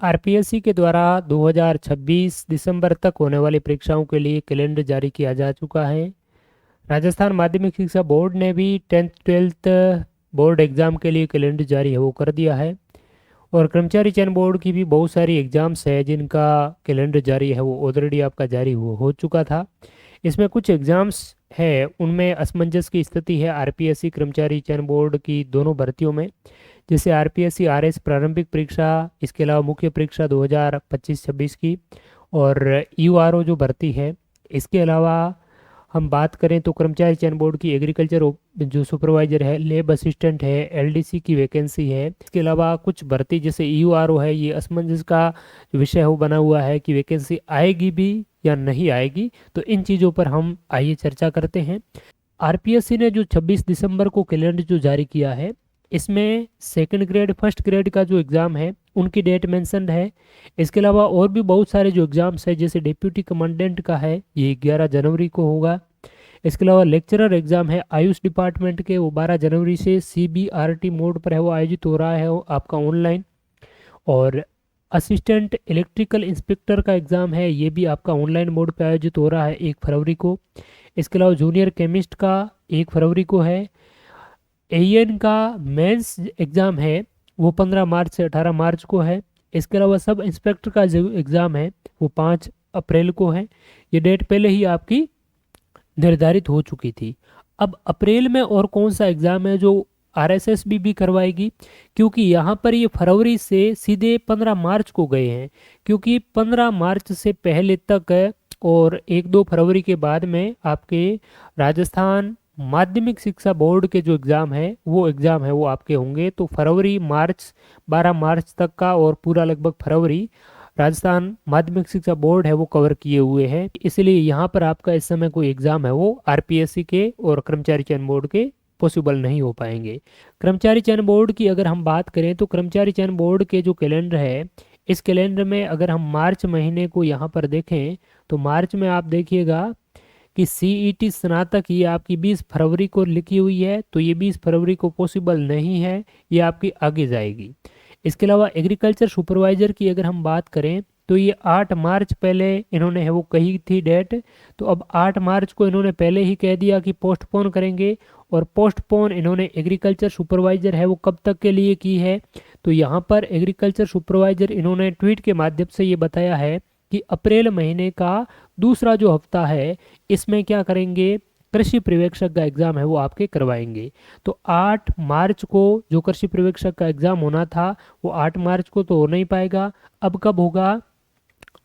RPSC के द्वारा 2026 दिसंबर तक होने वाली परीक्षाओं के लिए कैलेंडर जारी किया जा चुका है। राजस्थान माध्यमिक शिक्षा बोर्ड ने भी 10th 12th बोर्ड एग्ज़ाम के लिए कैलेंडर जारी है वो कर दिया है। और कर्मचारी चयन बोर्ड की भी बहुत सारी एग्ज़ाम्स है जिनका कैलेंडर जारी है वो ऑलरेडी आपका जारी हो चुका था। इसमें कुछ एग्ज़ाम्स है उनमें असमंजस की स्थिति है आरपीएससी कर्मचारी चयन बोर्ड की दोनों भर्तियों में। जैसे आरपीएससी आरएस प्रारंभिक परीक्षा, इसके अलावा मुख्य परीक्षा 2025-26 की, और यूआरओ जो भर्ती है। इसके अलावा हम बात करें तो कर्मचारी चयन बोर्ड की एग्रीकल्चर जो सुपरवाइजर है, लेब असिस्टेंट है, एलडीसी की वैकेंसी है। इसके अलावा कुछ भर्ती जैसे ईयूआरओ है, ये असमंजस का विषय हो बना हुआ है कि वैकेंसी आएगी भी या नहीं आएगी। तो इन चीज़ों पर हम आइए चर्चा करते हैं। आरपीएससी ने जो 26 दिसंबर को कैलेंडर जो जारी किया है, इसमें सेकंड ग्रेड फर्स्ट ग्रेड का जो एग्ज़ाम है उनकी डेट मेंशन्ड है। इसके अलावा और भी बहुत सारे जो एग्ज़ाम्स है जैसे डिप्यूटी कमांडेंट का है, ये 11 जनवरी को होगा। इसके अलावा लेक्चरर एग्ज़ाम है आयुष डिपार्टमेंट के, वो 12 जनवरी से सीबीआरटी मोड पर है वो आयोजित हो रहा है वो आपका ऑनलाइन। और असिस्टेंट इलेक्ट्रिकल इंस्पेक्टर का एग्ज़ाम है, ये भी आपका ऑनलाइन मोड पर आयोजित हो रहा है 1 फरवरी को। इसके अलावा जूनियर केमिस्ट का 1 फरवरी को है। एएन का मेंस एग्ज़ाम है वो 15 मार्च से 18 मार्च को है। इसके अलावा सब इंस्पेक्टर का जो एग्ज़ाम है वो 5 अप्रैल को है। ये डेट पहले ही आपकी निर्धारित हो चुकी थी। अब अप्रैल में और कौन सा एग्ज़ाम है जो आरएसएसबी भी करवाएगी, क्योंकि यहाँ पर ये फरवरी से सीधे 15 मार्च को गए हैं, क्योंकि 15 मार्च से पहले तक और 1-2 फरवरी के बाद में आपके राजस्थान माध्यमिक शिक्षा बोर्ड के जो एग्ज़ाम है वो आपके होंगे। तो फरवरी मार्च 12 मार्च तक का और पूरा लगभग फरवरी राजस्थान माध्यमिक शिक्षा बोर्ड है वो कवर किए हुए हैं। इसलिए यहाँ पर आपका इस समय कोई एग्ज़ाम है वो आरपीएससी के और कर्मचारी चयन बोर्ड के पॉसिबल नहीं हो पाएंगे। कर्मचारी चयन बोर्ड की अगर हम बात करें तो कर्मचारी चयन बोर्ड के जो कैलेंडर है, इस कैलेंडर में अगर हम मार्च महीने को यहाँ पर देखें तो मार्च में आप देखिएगा कि सीईटी स्नातक ये आपकी 20 फरवरी को लिखी हुई है, तो ये 20 फरवरी को पॉसिबल नहीं है, ये आपकी आगे जाएगी। इसके अलावा एग्रीकल्चर सुपरवाइजर की अगर हम बात करें तो ये 8 मार्च पहले इन्होंने है वो कही थी डेट, तो अब 8 मार्च को इन्होंने पहले ही कह दिया कि पोस्टपोन करेंगे। और पोस्टपोन इन्होंने एग्रीकल्चर सुपरवाइजर है वो कब तक के लिए की है, तो यहाँ पर एग्रीकल्चर सुपरवाइजर इन्होंने ट्वीट के माध्यम से ये बताया है कि अप्रैल महीने का दूसरा जो हफ्ता है इसमें क्या करेंगे, कृषि पर्यवेक्षक का एग्ज़ाम है वो आपके करवाएंगे। तो 8 मार्च को जो कृषि पर्यवेक्षक का एग्ज़ाम होना था वो 8 मार्च को तो हो नहीं पाएगा। अब कब होगा,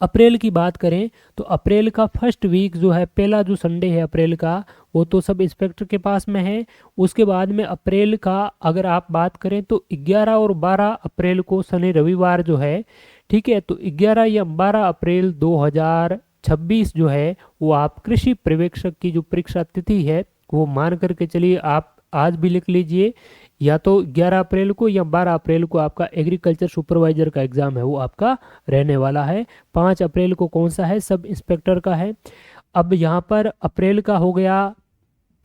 अप्रैल की बात करें तो अप्रैल का फर्स्ट वीक जो है, पहला जो संडे है अप्रैल का, वो तो सब इंस्पेक्टर के पास में है। उसके बाद में अप्रैल का अगर आप बात करें तो 11 और 12 अप्रैल को शनि रविवार जो है, ठीक है, तो 11 या 12 अप्रैल 2026 जो है वो आप कृषि पर्यवेक्षक की जो परीक्षा तिथि है वो मान करके चलिए, आप आज भी लिख लीजिए, या तो 11 अप्रैल को या 12 अप्रैल को आपका एग्रीकल्चर सुपरवाइजर का एग्ज़ाम है वो आपका रहने वाला है। 5 अप्रैल को कौन सा है, सब इंस्पेक्टर का है। अब यहाँ पर अप्रैल का हो गया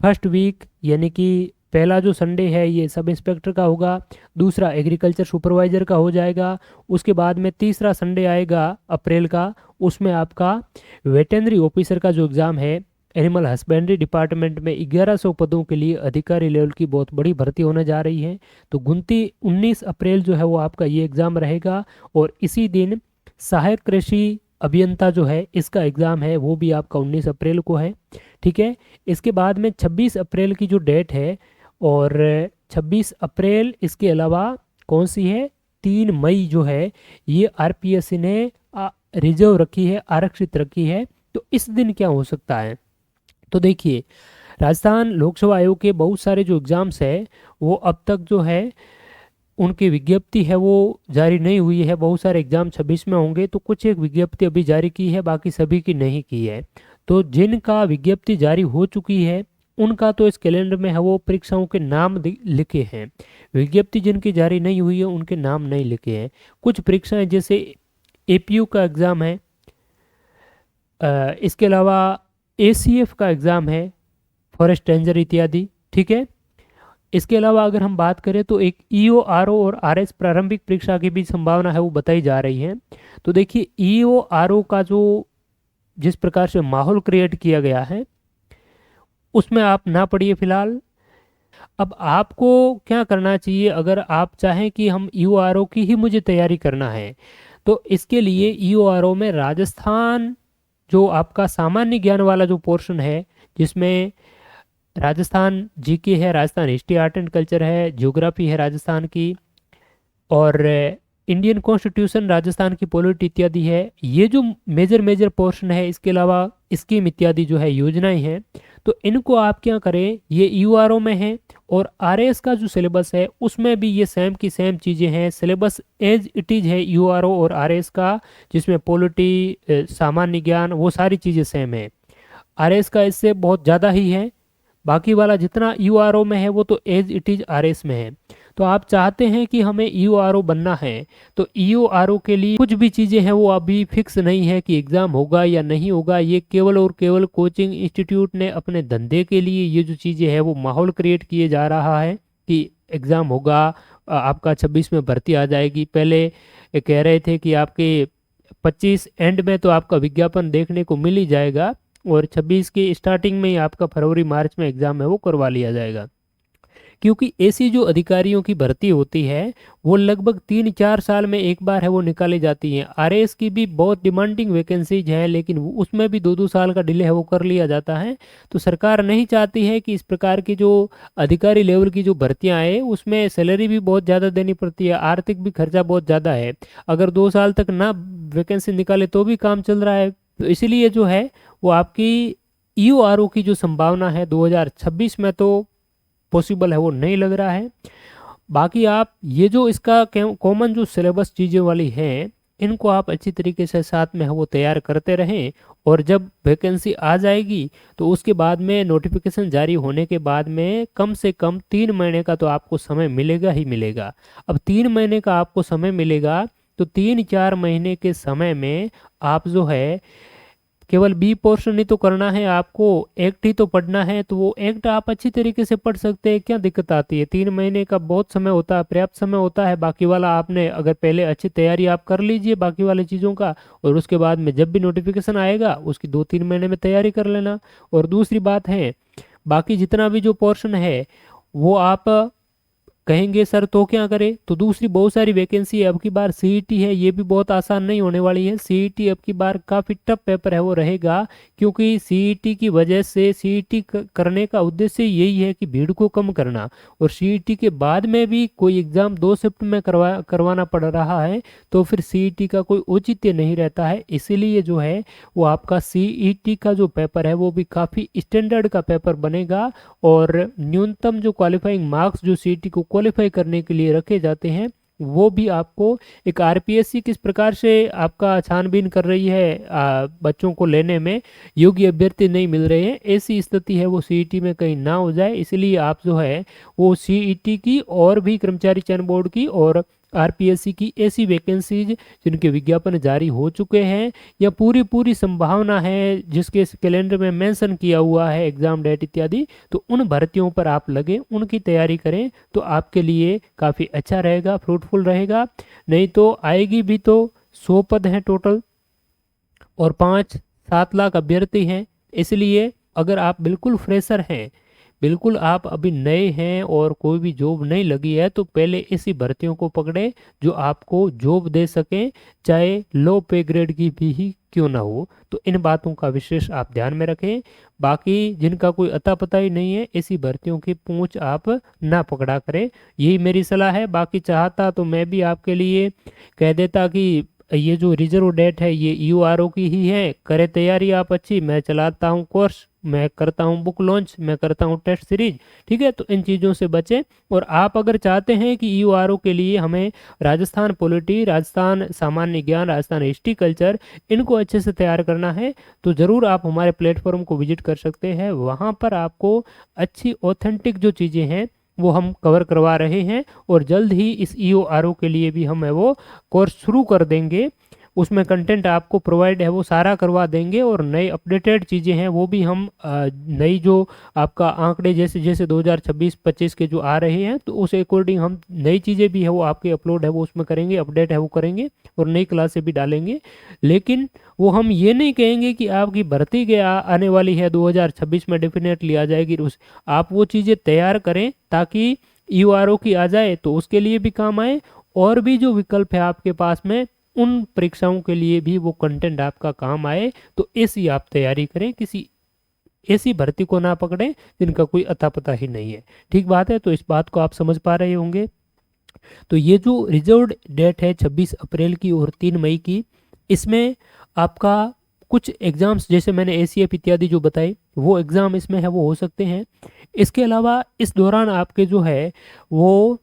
फर्स्ट वीक, यानी कि पहला जो संडे है ये सब इंस्पेक्टर का होगा, दूसरा एग्रीकल्चर सुपरवाइजर का हो जाएगा। उसके बाद में तीसरा संडे आएगा अप्रैल का, उसमें आपका वेटेनरी ऑफिसर का जो एग्ज़ाम है, एनिमल हस्बेंड्री डिपार्टमेंट में 1100 पदों के लिए अधिकारी लेवल की बहुत बड़ी भर्ती होने जा रही है। तो 19 अप्रैल जो है वो आपका ये एग्ज़ाम रहेगा। और इसी दिन सहायक कृषि अभियंता जो है इसका एग्ज़ाम है वो भी आपका 19 अप्रैल को है, ठीक है। इसके बाद में 26 अप्रैल की जो डेट है, और 26 अप्रैल इसके अलावा कौन सी है, 3 मई जो है ये आरपीएससी ने रिजर्व रखी है, आरक्षित रखी है। तो इस दिन क्या हो सकता है, तो देखिए राजस्थान लोकसेवा आयोग के बहुत सारे जो एग्ज़ाम्स है वो अब तक जो है उनकी विज्ञप्ति है वो जारी नहीं हुई है। बहुत सारे एग्ज़ाम 26 में होंगे, तो कुछ एक विज्ञप्ति अभी जारी की है, बाकी सभी की नहीं की है। तो जिनका विज्ञप्ति जारी हो चुकी है उनका तो इस कैलेंडर में है वो परीक्षाओं के नाम लिखे हैं। विज्ञप्ति जिनकी जारी नहीं हुई है उनके नाम नहीं लिखे हैं। कुछ परीक्षाएं जैसे एपीयू का एग्ज़ाम है, इसके अलावा एसीएफ का एग्ज़ाम है, फॉरेस्ट रेंजर इत्यादि, ठीक है। इसके अलावा अगर हम बात करें तो एक ईओ आरओ और आरएस प्रारंभिक परीक्षा की भी संभावना है वो बताई जा रही है। तो देखिए ईओ आरओ का जो जिस प्रकार से माहौल क्रिएट किया गया है उसमें आप ना पढ़िए फिलहाल। अब आपको क्या करना चाहिए, अगर आप चाहें कि हम ईओआरओ की ही मुझे तैयारी करना है तो इसके लिए ईओआरओ में राजस्थान जो आपका सामान्य ज्ञान वाला जो पोर्शन है, जिसमें राजस्थान जीके है, Rajasthan history art and culture है, ज्योग्राफी है राजस्थान की, और इंडियन कॉन्स्टिट्यूशन राजस्थान की पॉलिटी इत्यादि है, ये जो मेजर मेजर पोर्शन है, इसके अलावा स्कीम इत्यादि जो है योजनाएं हैं, तो इनको आप क्या करें, ये यूआरओ में है। और आरएस का जो सिलेबस है उसमें भी ये सेम की सेम चीज़ें हैं, सिलेबस एज इट इज है यूआरओ और आरएस का, जिसमें पॉलिटी सामान्य ज्ञान वो सारी चीज़ें सेम है। आरएस का इससे बहुत ज़्यादा ही है, बाकी वाला जितना यूआरओ में है वो तो एज इट इज आरएस में है। तो आप चाहते हैं कि हमें ईओआरओ बनना है, तो ईओआरओ के लिए कुछ भी चीज़ें हैं वो अभी फिक्स नहीं है कि एग्ज़ाम होगा या नहीं होगा। ये केवल और केवल कोचिंग इंस्टीट्यूट ने अपने धंधे के लिए ये जो चीज़ें हैं वो माहौल क्रिएट किए जा रहा है कि एग्ज़ाम होगा, आपका 26 में भर्ती आ जाएगी। पहले कह रहे थे कि आपके 25 एंड में तो आपका विज्ञापन देखने को मिल ही जाएगा और 26 की स्टार्टिंग में ही आपका फरवरी मार्च में एग्ज़ाम है वो करवा लिया जाएगा। क्योंकि ऐसी जो अधिकारियों की भर्ती होती है वो लगभग 3-4 साल में एक बार है वो निकाली जाती हैं। आरएएस की भी बहुत डिमांडिंग वैकेंसीज है, लेकिन उसमें भी 2-2 साल का डिले है वो कर लिया जाता है। तो सरकार नहीं चाहती है कि इस प्रकार की जो अधिकारी लेवल की जो भर्तियां आए उसमें सैलरी भी बहुत ज़्यादा देनी पड़ती है, आर्थिक भी खर्चा बहुत ज़्यादा है। अगर 2 साल तक ना वैकेंसी निकाले तो भी काम चल रहा है। तो इसलिए जो है वो आपकी ईओआरओ की जो संभावना है 2026 में तो पॉसिबल है वो नहीं लग रहा है। बाकी आप ये जो इसका कॉमन जो सिलेबस चीज़ें वाली हैं इनको आप अच्छी तरीके से साथ में है वो तैयार करते रहें, और जब वैकेंसी आ जाएगी तो उसके बाद में नोटिफिकेशन जारी होने के बाद में कम से कम 3 महीने का तो आपको समय मिलेगा ही मिलेगा। अब 3 महीने का आपको समय मिलेगा तो 3-4 महीने के समय में आप जो है केवल बी पोर्शन ही तो करना है, आपको एक्ट ही तो पढ़ना है, तो वो एक्ट आप अच्छी तरीके से पढ़ सकते हैं, क्या दिक्कत आती है। 3 महीने का बहुत समय होता है, पर्याप्त समय होता है। बाकी वाला आपने अगर पहले अच्छी तैयारी आप कर लीजिए बाकी वाली चीज़ों का, और उसके बाद में जब भी नोटिफिकेशन आएगा उसकी 2-3 महीने में तैयारी कर लेना। और दूसरी बात है, बाकी जितना भी जो पोर्शन है वो आप कहेंगे सर तो क्या करें, तो दूसरी बहुत सारी वैकेंसी है। अब की बार सीईटी है, ये भी बहुत आसान नहीं होने वाली है। सीईटी अब की बार काफ़ी टफ पेपर है वो रहेगा, क्योंकि सीईटी की वजह से सीईटी करने का उद्देश्य यही है कि भीड़ को कम करना, और सीईटी के बाद में भी कोई एग्ज़ाम 2 शिफ्ट में करवाना पड़ रहा है तो फिर सीईटी का कोई औचित्य नहीं रहता है। इसीलिए जो है वो आपका सीईटी का जो पेपर है वो भी काफ़ी स्टैंडर्ड का पेपर बनेगा, और न्यूनतम जो क्वालिफाइंग मार्क्स जो सीईटी को क्वालिफाई करने के लिए रखे जाते हैं वो भी आपको एक आरपीएससी किस प्रकार से आपका छानबीन कर रही है, बच्चों को लेने में योग्य अभ्यर्थी नहीं मिल रहे हैं, ऐसी स्थिति है वो सीईटी में कहीं ना हो जाए। इसलिए आप जो है वो सीईटी की और भी कर्मचारी चयन बोर्ड की और आरपीएससी की ऐसी वैकेंसीज जिनके विज्ञापन जारी हो चुके हैं या पूरी पूरी संभावना है जिसके कैलेंडर में मेंशन किया हुआ है एग्जाम डेट इत्यादि, तो उन भर्तियों पर आप लगे, उनकी तैयारी करें तो आपके लिए काफ़ी अच्छा रहेगा, फ्रूटफुल रहेगा। नहीं तो आएगी भी तो 100 पद हैं टोटल और 5-7 लाख अभ्यर्थी हैं। इसलिए अगर आप बिल्कुल फ्रेशर हैं, बिल्कुल आप अभी नए हैं और कोई भी जॉब नहीं लगी है, तो पहले ऐसी भर्तियों को पकड़े जो आपको जॉब दे सकें, चाहे लो पे ग्रेड की भी ही क्यों ना हो। तो इन बातों का विशेष आप ध्यान में रखें। बाकी जिनका कोई अता पता ही नहीं है ऐसी भर्तियों की पूंछ आप ना पकड़ा करें, यही मेरी सलाह है। बाकी चाहता तो मैं भी आपके लिए कह देता कि ये जो रिजर्व डेट है ये यूआरओ की ही है, करे तैयारी आप अच्छी, मैं चलाता हूँ कोर्स, मैं करता हूँ बुक लॉन्च, मैं करता हूँ टेस्ट सीरीज, ठीक है। तो इन चीज़ों से बचें। और आप अगर चाहते हैं कि यूआरओ के लिए हमें राजस्थान पॉलिटी, राजस्थान सामान्य ज्ञान, राजस्थान हिस्ट्री कल्चर इनको अच्छे से तैयार करना है, तो ज़रूर आप हमारे प्लेटफॉर्म को विजिट कर सकते हैं। वहाँ पर आपको अच्छी ऑथेंटिक जो चीज़ें हैं वो हम कवर करवा रहे हैं, और जल्द ही इस ईओआरओ के लिए भी हम है वो कोर्स शुरू कर देंगे। उसमें कंटेंट आपको प्रोवाइड है वो सारा करवा देंगे, और नई अपडेटेड चीज़ें हैं वो भी हम नई जो आपका आंकड़े जैसे जैसे 2026-25 के जो आ रहे हैं तो उस अकॉर्डिंग हम नई चीज़ें भी है वो आपके अपलोड है वो उसमें करेंगे, अपडेट है वो करेंगे, और नई क्लासें भी डालेंगे। लेकिन वो हम ये नहीं कहेंगे कि आपकी भर्ती के आने वाली है 2026 में डेफिनेटली आ जाएगी। उस आप वो चीज़ें तैयार करें ताकि यूआरओ की आ जाए तो उसके लिए भी काम आए, और भी जो विकल्प है आपके पास में उन परीक्षाओं के लिए भी वो कंटेंट आपका काम आए। तो ऐसी आप तैयारी करें, किसी ऐसी भर्ती को ना पकड़ें जिनका कोई अता पता ही नहीं है। ठीक बात है, तो इस बात को आप समझ पा रहे होंगे। तो ये जो रिजर्व्ड डेट है 26 अप्रैल की और 3 मई की, इसमें आपका कुछ एग्जाम्स जैसे मैंने एसीएफ इत्यादि जो बताए वो एग्ज़ाम इसमें है वो हो सकते हैं। इसके अलावा इस दौरान आपके जो है वो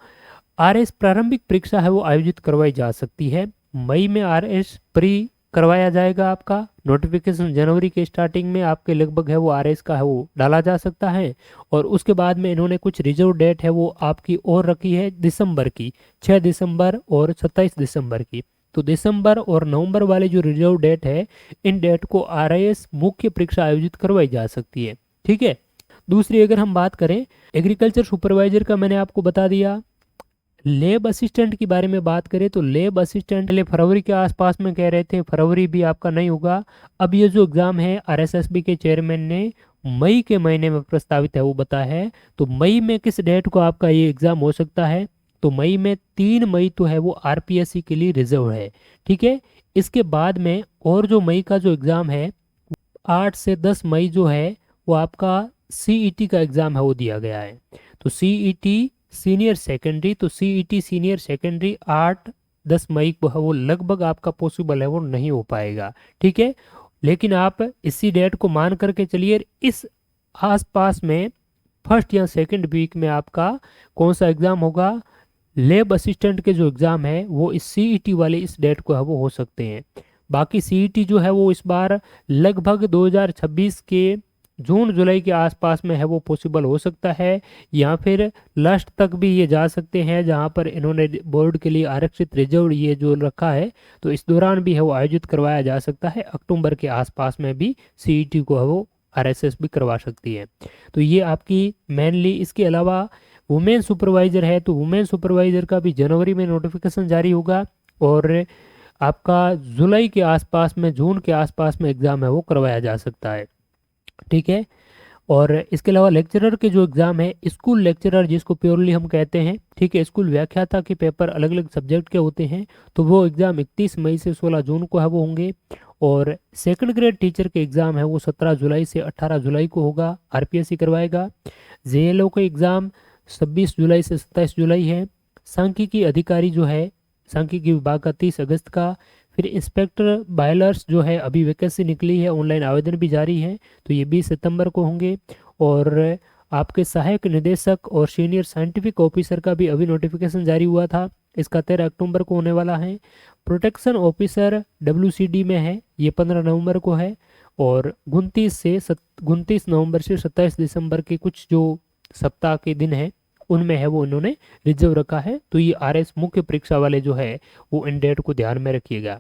आरएस प्रारंभिक परीक्षा है वो आयोजित करवाई जा सकती है। मई में आरएस प्री करवाया जाएगा, आपका नोटिफिकेशन जनवरी के स्टार्टिंग में आपके लगभग है वो आरएस का है वो डाला जा सकता है। और उसके बाद में इन्होंने कुछ रिजर्व डेट है वो आपकी और रखी है दिसंबर की, 6 दिसंबर और 27 दिसंबर की। तो दिसंबर और नवंबर वाले जो रिजर्व डेट है, इन डेट को आरआईएस मुख्य परीक्षा आयोजित करवाई जा सकती है। ठीक है। दूसरी अगर हम बात करें एग्रीकल्चर सुपरवाइजर का, मैंने आपको बता दिया। लेब असिस्टेंट की बारे में बात करें तो लेब असिस्टेंट पहले फरवरी के आसपास में कह रहे थे, फरवरी भी आपका नहीं होगा। अब ये जो एग्ज़ाम है आरएसएसबी के चेयरमैन ने मई के महीने में प्रस्तावित है वो बताया है। तो मई में किस डेट को आपका ये एग्ज़ाम हो सकता है, तो मई में 3 मई तो है वो आरपीएससी के लिए रिजर्व है। ठीक है। इसके बाद में और जो मई का जो एग्ज़ाम है 8 से 10 मई जो है वो आपका सीईटी का एग्ज़ाम है वो दिया गया है। तो सीईटी सीनियर सेकेंडरी, तो सीईटी सीनियर सेकेंडरी 8-10 मई को है वो लगभग आपका पॉसिबल है वो नहीं हो पाएगा। ठीक है। लेकिन आप इसी डेट को मान करके चलिए, इस आसपास में फर्स्ट या सेकंड वीक में आपका कौन सा एग्ज़ाम होगा, लेब असिस्टेंट के जो एग्ज़ाम है वो इस सीईटी वाले इस डेट को है वो हो सकते हैं। बाकी सीईटी जो है वो इस बार लगभग 2026 के जून जुलाई के आसपास में है वो पॉसिबल हो सकता है, या फिर लास्ट तक भी ये जा सकते हैं जहां पर इन्होंने बोर्ड के लिए आरक्षित रिजर्व ये जो रखा है तो इस दौरान भी है वो आयोजित करवाया जा सकता है। अक्टूबर के आसपास में भी सीईटी को है वो आरएसएस भी करवा सकती है। तो ये आपकी मेनली, इसके अलावा वुमेन सुपरवाइजर है तो वुमेन सुपरवाइजर का भी जनवरी में नोटिफिकेशन जारी होगा, और आपका जुलाई के आसपास में जून के आसपास में एग्ज़ाम है वो करवाया जा सकता है। ठीक है। और इसके अलावा लेक्चरर के जो एग्ज़ाम है, स्कूल लेक्चरर जिसको प्योरली हम कहते हैं, ठीक है, स्कूल व्याख्याता के पेपर अलग अलग सब्जेक्ट के होते हैं, तो वो एग्ज़ाम 31 मई से 16 जून को है वो होंगे। और सेकंड ग्रेड टीचर के एग्ज़ाम है वो 17 जुलाई से 18 जुलाई को होगा, आरपीएससी करवाएगा। जेएलओ का एग्ज़ाम 26 जुलाई से 27 जुलाई है। सांख्यिकी अधिकारी जो है सांख्यिकी विभाग का 30 अगस्त का। फिर इंस्पेक्टर बायलर्स जो है अभी वैकेंसी निकली है, ऑनलाइन आवेदन भी जारी है, तो ये 20 सितंबर को होंगे। और आपके सहायक निदेशक और सीनियर साइंटिफिक ऑफिसर का भी अभी नोटिफिकेशन जारी हुआ था, इसका 13 अक्टूबर को होने वाला है। प्रोटेक्शन ऑफिसर डब्ल्यूसीडी में है, ये 15 नवंबर को है। और 29 नवंबर से 27 दिसंबर के कुछ जो सप्ताह के दिन है उनमें है वो इन्होंने रिजर्व रखा है। तो ये आरएस मुख्य परीक्षा वाले जो है वो इन डेट को ध्यान में रखिएगा।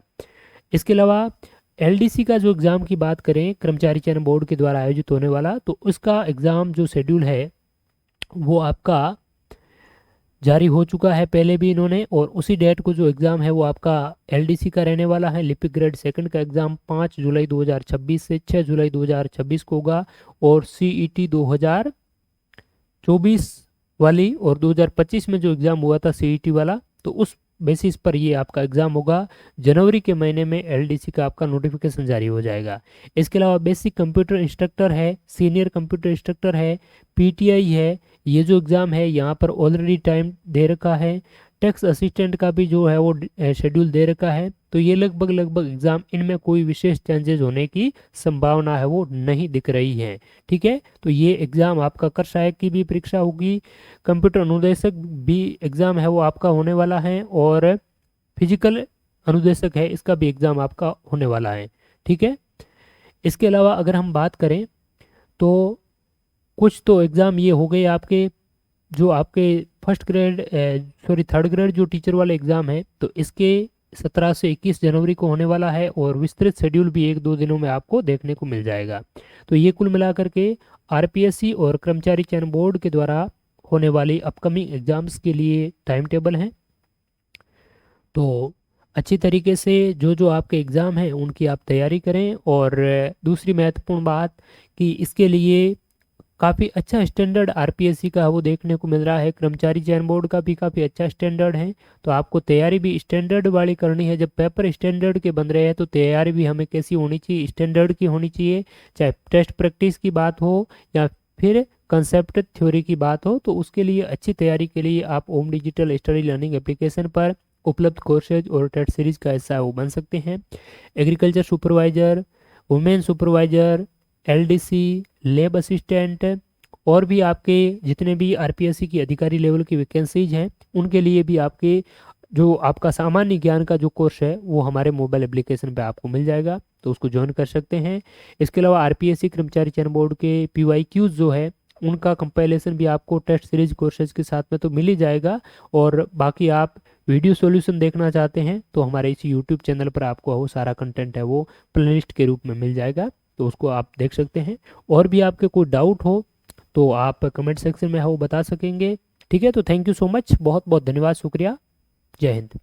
इसके अलावा एलडीसी का जो एग्ज़ाम की बात करें, कर्मचारी चयन बोर्ड के द्वारा आयोजित होने वाला, तो उसका एग्ज़ाम जो शेड्यूल है वो आपका जारी हो चुका है पहले भी इन्होंने, और उसी डेट को जो एग्ज़ाम है वो आपका एलडीसी का रहने वाला है। लिपिक ग्रेड सेकंड का एग्ज़ाम 5 जुलाई 2026 से 6 जुलाई 2026 को होगा। और सीईटी 2024 वाली और 2025 में जो एग्ज़ाम हुआ था सीईटी वाला, तो उस बेसिस पर ये आपका एग्ज़ाम होगा। जनवरी के महीने में एलडीसी का आपका नोटिफिकेशन जारी हो जाएगा। इसके अलावा बेसिक कंप्यूटर इंस्ट्रक्टर है, सीनियर कंप्यूटर इंस्ट्रक्टर है, पीटीआई है, ये जो एग्ज़ाम है यहाँ पर ऑलरेडी टाइम दे रखा है। टैक्स असिस्टेंट का भी जो है वो शेड्यूल दे रखा है। तो ये लगभग लगभग एग्ज़ाम, इनमें कोई विशेष चेंजेस होने की संभावना है वो नहीं दिख रही है। ठीक है। तो ये एग्ज़ाम आपका कर सहायक की भी परीक्षा होगी, कंप्यूटर अनुदेशक भी एग्ज़ाम है वो आपका होने वाला है, और फिजिकल अनुदेशक है इसका भी एग्ज़ाम आपका होने वाला है। ठीक है। इसके अलावा अगर हम बात करें तो कुछ तो एग्ज़ाम ये हो गए आपके जो आपके फर्स्ट ग्रेड थर्ड ग्रेड जो टीचर वाले एग्ज़ाम है, तो इसके 17 से 21 जनवरी को होने वाला है और विस्तृत शेड्यूल भी 1-2 दिनों में आपको देखने को मिल जाएगा। तो ये कुल मिलाकर के आरपीएससी और कर्मचारी चयन बोर्ड के द्वारा होने वाली अपकमिंग एग्जाम्स के लिए टाइम टेबल हैं। तो अच्छी तरीके से जो जो आपके एग्ज़ाम हैं उनकी आप तैयारी करें। और दूसरी महत्वपूर्ण बात कि इसके लिए काफ़ी अच्छा स्टैंडर्ड आरपीएससी का वो देखने को मिल रहा है, कर्मचारी चयन बोर्ड का भी काफ़ी अच्छा स्टैंडर्ड है। तो आपको तैयारी भी स्टैंडर्ड वाली करनी है। जब पेपर स्टैंडर्ड के बन रहे हैं तो तैयारी भी हमें कैसी होनी चाहिए, स्टैंडर्ड की होनी चाहिए। चाहे टेस्ट प्रैक्टिस की बात हो या फिर कंसेप्ट थ्योरी की बात हो, तो उसके लिए अच्छी तैयारी के लिए आप ओम डिजिटल स्टडी लर्निंग एप्लीकेशन पर उपलब्ध कोर्सेज और टेस्ट सीरीज का हिस्सा वो बन सकते हैं। Agriculture supervisor, women supervisor, LDC, lab assistant और भी आपके जितने भी आरपीएससी की अधिकारी लेवल की वैकेंसीज हैं उनके लिए भी आपके जो आपका सामान्य ज्ञान का जो कोर्स है वो हमारे मोबाइल एप्लीकेशन पे आपको मिल जाएगा, तो उसको ज्वाइन कर सकते हैं। इसके अलावा आरपीएससी कर्मचारी चयन बोर्ड के पीवाईक्यूज जो है उनका कंपाइलेशन भी आपको टेस्ट सीरीज कोर्सेज के साथ में तो मिल ही जाएगा। और बाकी आप वीडियो सॉल्यूशन देखना चाहते हैं तो हमारे इस यूट्यूब चैनल पर आपको वो सारा कंटेंट है वो प्लेलिस्ट के रूप में मिल जाएगा, तो उसको आप देख सकते हैं। और भी आपके कोई डाउट हो तो आप कमेंट सेक्शन में वो बता सकेंगे। ठीक है, तो थैंक यू सो मच, बहुत बहुत धन्यवाद, शुक्रिया, जय हिंद।